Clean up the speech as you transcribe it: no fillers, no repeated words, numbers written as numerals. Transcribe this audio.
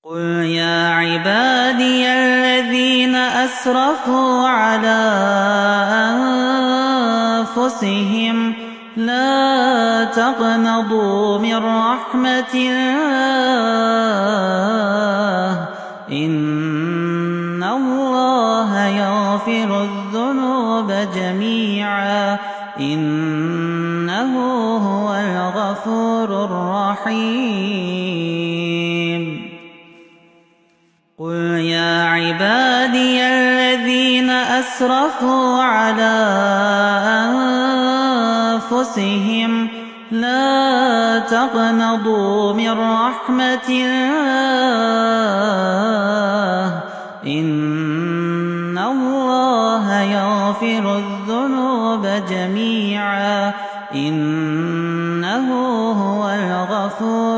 قل يا عبادي الذين أسرفوا على أنفسهم لا تقنطوا من رحمة الله إن الله يغفر الذنوب جميعا إنه هو الغفور الرحيم. قل يا عبادي الذين أسرفوا على أنفسهم لا تقنطوا من رحمة الله إن الله يغفر الذنوب جميعا إنه هو الغفور